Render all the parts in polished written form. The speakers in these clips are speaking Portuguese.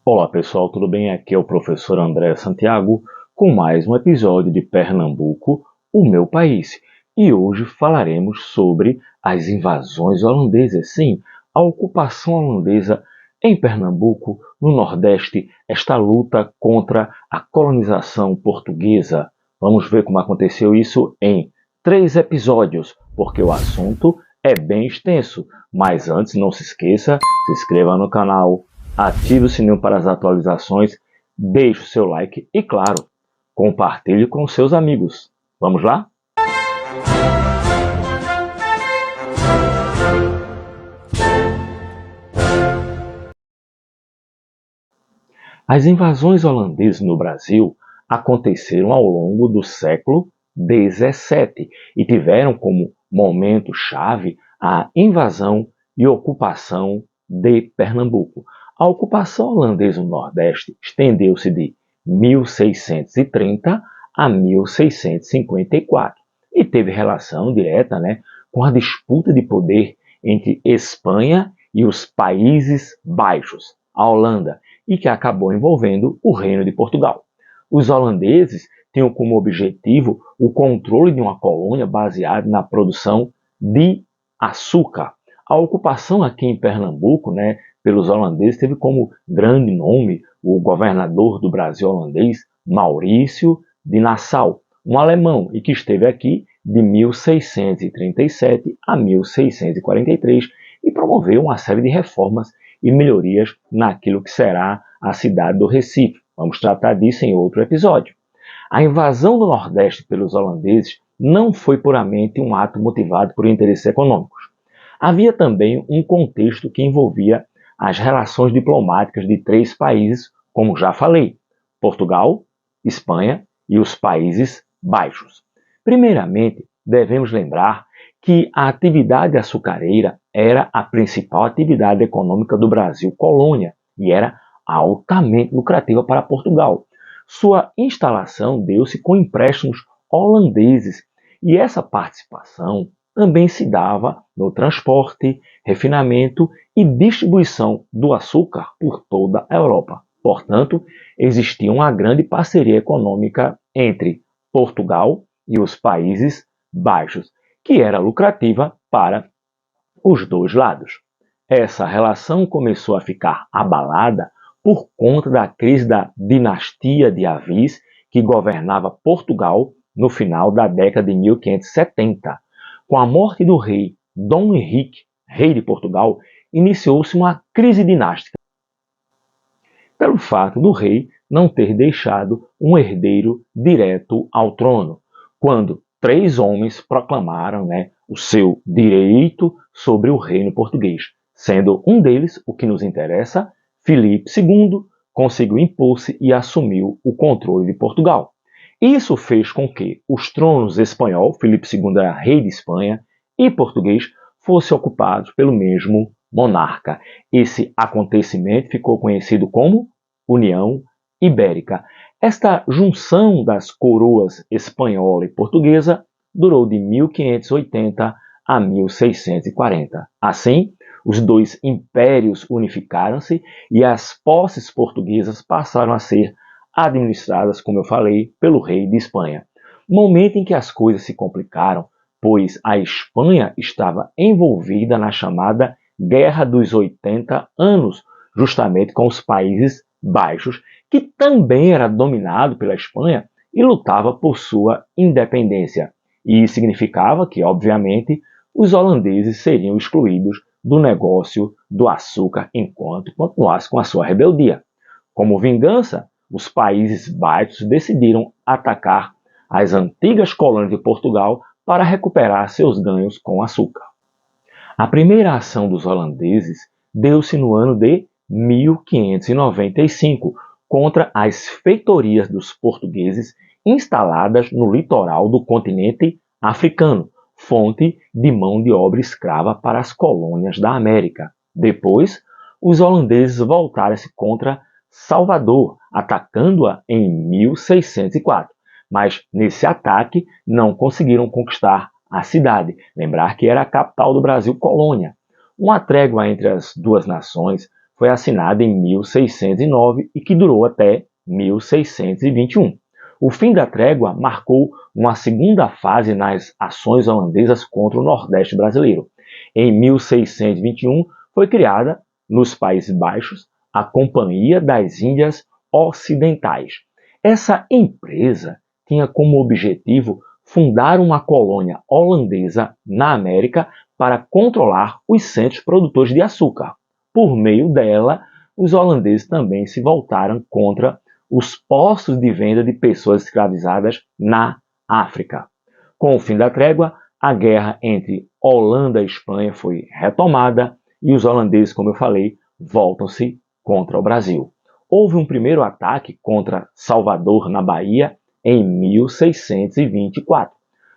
Olá pessoal, tudo bem? Aqui é o professor André Santiago com mais um episódio de Pernambuco, o meu país. E hoje falaremos sobre as invasões holandesas. Sim, a ocupação holandesa em Pernambuco, no Nordeste, esta luta contra a colonização portuguesa. Vamos ver como aconteceu isso em 3 episódios, porque o assunto é bem extenso. Mas antes, não se esqueça, se inscreva no canal, ative o sininho para as atualizações, deixe o seu like e, claro, compartilhe com seus amigos. Vamos lá? As invasões holandesas no Brasil aconteceram ao longo do século XVII e tiveram como momento-chave a invasão e ocupação de Pernambuco. A ocupação holandesa no Nordeste estendeu-se de 1630 a 1654 e teve relação direta, com a disputa de poder entre Espanha e os Países Baixos, a Holanda, e que acabou envolvendo o Reino de Portugal. Os holandeses tinham como objetivo o controle de uma colônia baseada na produção de açúcar. A ocupação aqui em Pernambuco, pelos holandeses, teve como grande nome o governador do Brasil holandês, Maurício de Nassau, um alemão, e que esteve aqui de 1637 a 1643 e promoveu uma série de reformas e melhorias naquilo que será a cidade do Recife. Vamos tratar disso em outro episódio. A invasão do Nordeste pelos holandeses não foi puramente um ato motivado por interesses econômicos. Havia também um contexto que envolvia as relações diplomáticas de 3 países, como já falei: Portugal, Espanha e os Países Baixos. Primeiramente, devemos lembrar que a atividade açucareira era a principal atividade econômica do Brasil colônia e era altamente lucrativa para Portugal. Sua instalação deu-se com empréstimos holandeses e essa participação também se dava no transporte, refinamento e distribuição do açúcar por toda a Europa. Portanto, existia uma grande parceria econômica entre Portugal e os Países Baixos, que era lucrativa para os dois lados. Essa relação começou a ficar abalada por conta da crise da dinastia de Avis, que governava Portugal no final da década de 1570. Com a morte do rei Dom Henrique, rei de Portugal, iniciou-se uma crise dinástica, pelo fato do rei não ter deixado um herdeiro direto ao trono, quando 3 homens proclamaram o seu direito sobre o reino português, sendo um deles, o que nos interessa, Filipe II, conseguiu impor-se e assumiu o controle de Portugal. Isso fez com que os tronos espanhol, Filipe II era rei de Espanha, e português fossem ocupados pelo mesmo monarca. Esse acontecimento ficou conhecido como União Ibérica. Esta junção das coroas espanhola e portuguesa durou de 1580 a 1640. Assim, os 2 impérios unificaram-se e as posses portuguesas passaram a ser administradas, como eu falei, pelo rei de Espanha. Momento em que as coisas se complicaram, pois a Espanha estava envolvida na chamada Guerra dos 80 Anos, justamente com os Países Baixos, que também era dominado pela Espanha e lutava por sua independência. E isso significava que, obviamente, os holandeses seriam excluídos do negócio do açúcar enquanto continuasse com a sua rebeldia. Como vingança, os Países Baixos decidiram atacar as antigas colônias de Portugal para recuperar seus ganhos com açúcar. A primeira ação dos holandeses deu-se no ano de 1595, contra as feitorias dos portugueses instaladas no litoral do continente africano, fonte de mão de obra escrava para as colônias da América. Depois, os holandeses voltaram-se contra Salvador, atacando-a em 1604. Mas nesse ataque não conseguiram conquistar a cidade. Lembrar que era a capital do Brasil colônia. Uma trégua entre as 2 nações foi assinada em 1609 e que durou até 1621. O fim da trégua marcou uma segunda fase nas ações holandesas contra o Nordeste brasileiro. Em 1621 foi criada, nos Países Baixos, a Companhia das Índias Ocidentais. Essa empresa tinha como objetivo fundar uma colônia holandesa na América para controlar os centros produtores de açúcar. Por meio dela, os holandeses também se voltaram contra os postos de venda de pessoas escravizadas na África. Com o fim da trégua, a guerra entre Holanda e Espanha foi retomada e os holandeses, como eu falei, voltam-se contra o Brasil. Houve um primeiro ataque contra Salvador, na Bahia, em 1624.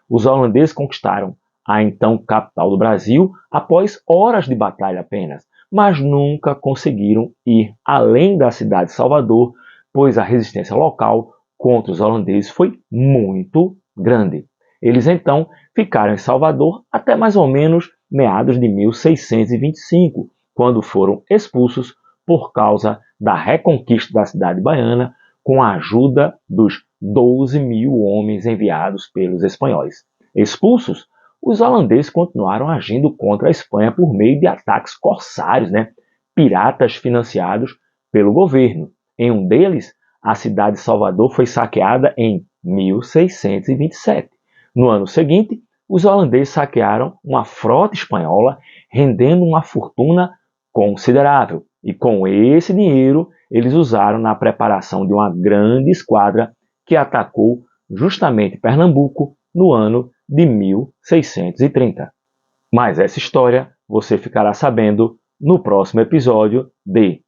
Os holandeses conquistaram a então capital do Brasil após horas de batalha apenas, mas nunca conseguiram ir além da cidade de Salvador, pois a resistência local contra os holandeses foi muito grande. Eles então ficaram em Salvador até mais ou menos meados de 1625, quando foram expulsos por causa da reconquista da cidade baiana com a ajuda dos 12 mil homens enviados pelos espanhóis. Expulsos, os holandeses continuaram agindo contra a Espanha por meio de ataques corsários, piratas financiados pelo governo. Em um deles, a cidade de Salvador foi saqueada em 1627. No ano seguinte, os holandeses saquearam uma frota espanhola, rendendo uma fortuna considerável. E com esse dinheiro, eles usaram na preparação de uma grande esquadra que atacou justamente Pernambuco no ano de 1630. Mas essa história você ficará sabendo no próximo episódio de